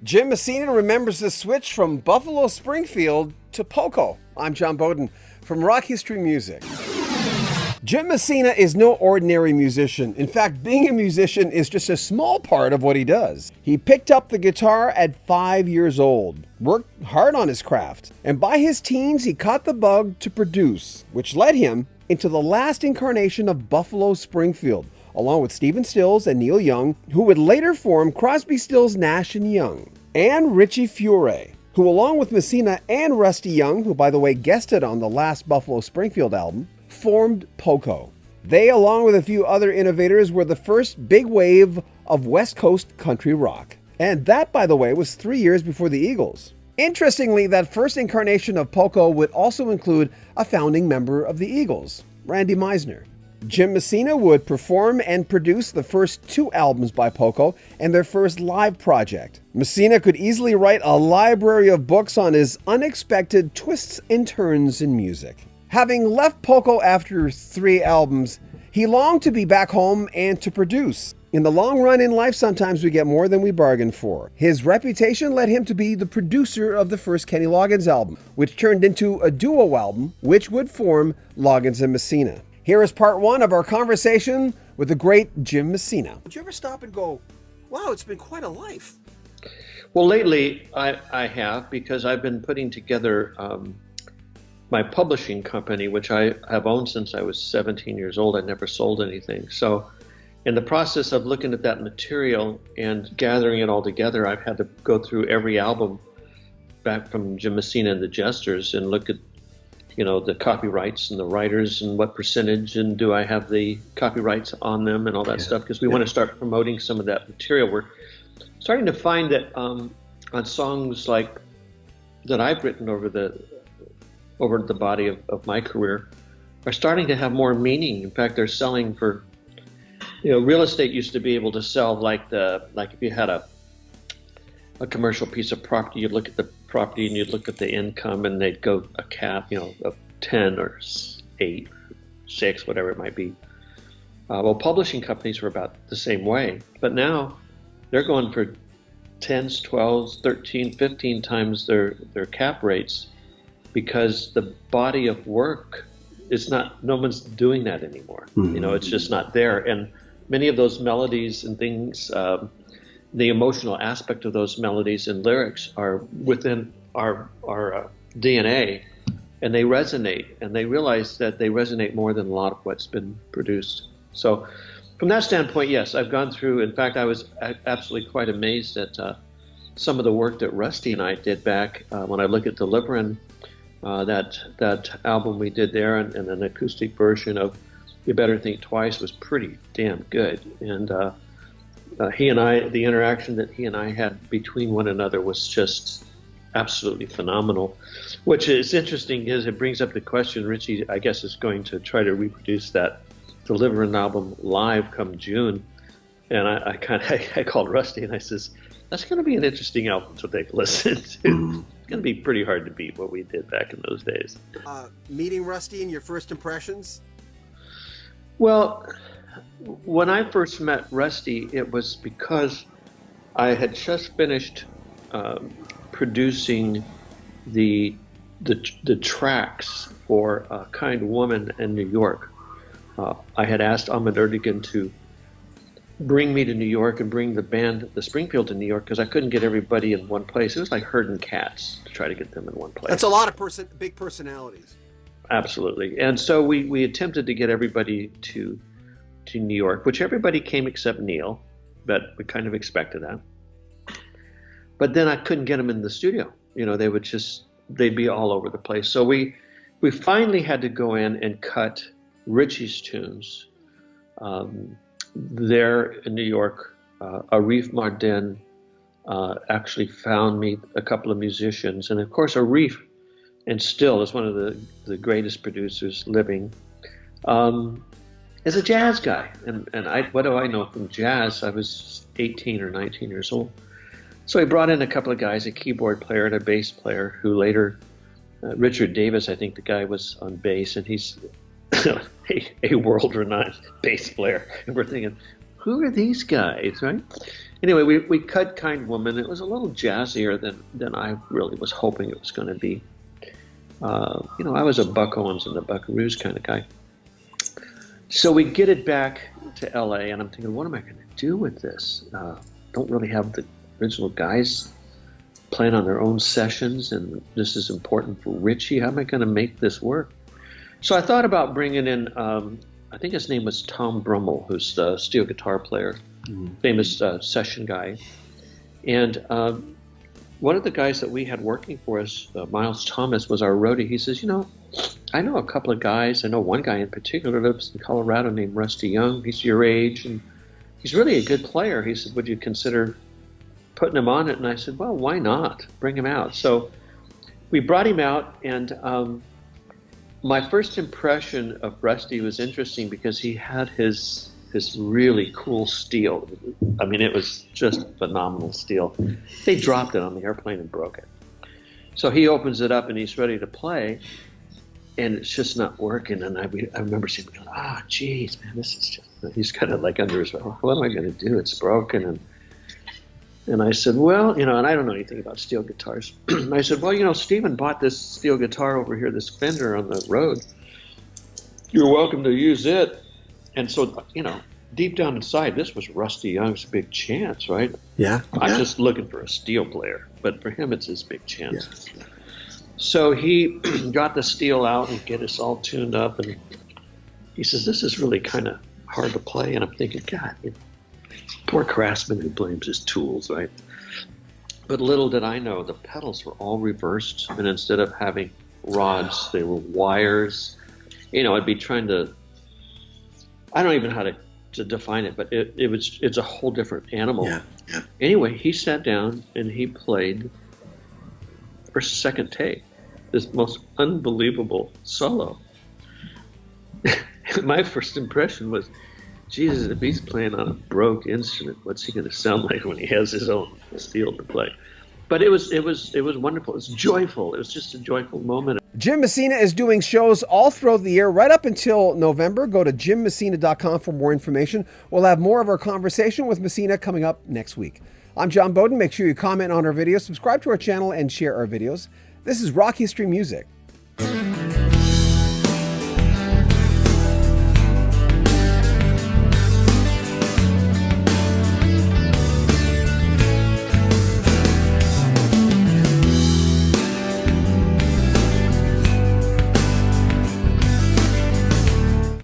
Jim Messina remembers the switch from Buffalo Springfield to Poco. I'm John Bowden from Rock History Music. Jim Messina is no ordinary musician. In fact, being a musician is just a small part of what he does. He picked up the guitar at 5 years old, worked hard on his craft, and by his teens he caught the bug to produce, which led him into the last incarnation of Buffalo Springfield, along with Stephen Stills and Neil Young, who would later form Crosby, Stills, Nash and Young, and Richie Furay, who along with Messina and Rusty Young, who by the way guested on the last Buffalo Springfield album, formed Poco. They, along with a few other innovators, were the first big wave of West Coast country rock. And that, by the way, was 3 years before the Eagles. Interestingly, that first incarnation of Poco would also include a founding member of the Eagles, Randy Meisner. Jim Messina would perform and produce the first 2 albums by Poco and their first live project. Messina could easily write a library of books on his unexpected twists and turns in music. Having left Poco after 3 albums, he longed to be back home and to produce. In the long run in life, sometimes we get more than we bargained for. His reputation led him to be the producer of the first Kenny Loggins album, which turned into a duo album, which would form Loggins and Messina. Here is part 1 of our conversation with the great Jim Messina. Did you ever stop and go, wow, it's been quite a life? Well, lately I have, because I've been putting together my publishing company, which I have owned since I was 17 years old. I never sold anything. So in the process of looking at that material and gathering it all together, I've had to go through every album back from Jim Messina and the Jesters and look at the copyrights and the writers and what percentage and do I have the copyrights on them and all that stuff, because we want to start promoting some of that material. We're starting to find that on songs like that I've written over the body of my career are starting to have more meaning. In fact, they're selling for, real estate used to be able to sell like if you had a commercial piece of property, you'd look at the property and you'd look at the income and they'd go a cap, of 10 or 8, 6, whatever it might be. Well, publishing companies were about the same way, but now they're going for 10s, 12s, 13, 15 times their cap rates, because the body of work is no one's doing that anymore. Mm-hmm. It's just not there. And many of those melodies and things, the emotional aspect of those melodies and lyrics are within our DNA, and they resonate, and they realize that they resonate more than a lot of what's been produced. So from that standpoint, yes, I've gone through. In fact, I was absolutely quite amazed at some of the work that Rusty and I did back when I look at Deliverin', that album we did there, and an acoustic version of You Better Think Twice was pretty damn good. And he and I, the interaction that he and I had between one another was just absolutely phenomenal. Which is interesting, is it brings up the question, Richie, I guess, is going to try to reproduce that Deliverin' album live come June. And I called Rusty and I says, that's going to be an interesting album to take a listen to. It's going to be pretty hard to beat what we did back in those days. Meeting Rusty and your first impressions? Well, when I first met Rusty, it was because I had just finished producing the tracks for A Kind Woman in New York. I had asked Ahmed Erdogan to bring me to New York and bring the band, the Springfield, to New York, because I couldn't get everybody in one place. It was like herding cats to try to get them in one place. That's a lot of big personalities. Absolutely. And so we attempted to get everybody to New York, which everybody came except Neil, but we kind of expected that. But then I couldn't get them in the studio. They'd be all over the place. So we finally had to go in and cut Richie's tunes. There in New York, Arif Mardin actually found me a couple of musicians. And of course, Arif, and still is one of the greatest producers living, is a jazz guy. And what do I know from jazz? I was 18 or 19 years old. So he brought in a couple of guys, a keyboard player and a bass player, who later, Richard Davis, I think the guy was on bass, and he's a world-renowned bass player. And we're thinking, who are these guys, right? Anyway, we cut Kind Woman. It was a little jazzier than I really was hoping it was going to be. I was a Buck Owens and the Buckaroos kind of guy. So we get it back to LA, and I'm thinking, what am I going to do with this? Don't really have the original guys playing on their own sessions, and this is important for Richie. How am I going to make this work? So I thought about bringing in, I think his name was Tom Brummel, who's the steel guitar player, famous session guy. And one of the guys that we had working for us, Miles Thomas, was our roadie. He says, I know a couple of guys. I know one guy in particular lives in Colorado named Rusty Young. He's your age, and he's really a good player. He said, would you consider putting him on it? And I said, well, why not? Bring him out. So we brought him out, and my first impression of Rusty was interesting because he had his really cool steel. I mean, it was just phenomenal steel. They dropped it on the airplane and broke it. So he opens it up and he's ready to play, and it's just not working. And I remember seeing him going, geez, man, this is just, he's kind of like under his, what am I going to do? It's broken. And I said, well, and I don't know anything about steel guitars. I said, well, Stephen bought this steel guitar over here, this Fender on the road. You're welcome to use it. And so, deep down inside, this was Rusty Young's big chance, right? Yeah. I'm just looking for a steel player, but for him, it's his big chance. Yeah. So he got the steel out and get us all tuned up, and he says, this is really kind of hard to play. And I'm thinking, God, poor craftsman who blames his tools, right? But little did I know, the pedals were all reversed, and instead of having rods, they were wires. I'd be trying to, I don't even know how to define it, but it's a whole different animal. Yeah. Anyway, he sat down and he played first, second take, this most unbelievable solo. My first impression was, Jesus, if he's playing on a broke instrument, what's he going to sound like when he has his own steel to play? But it was wonderful. It was joyful. It was just a joyful moment. Jim Messina is doing shows all throughout the year, right up until November. Go to jimmessina.com for more information. We'll have more of our conversation with Messina coming up next week. I'm John Bowden. Make sure you comment on our videos, subscribe to our channel, and share our videos. This is Rock History Music.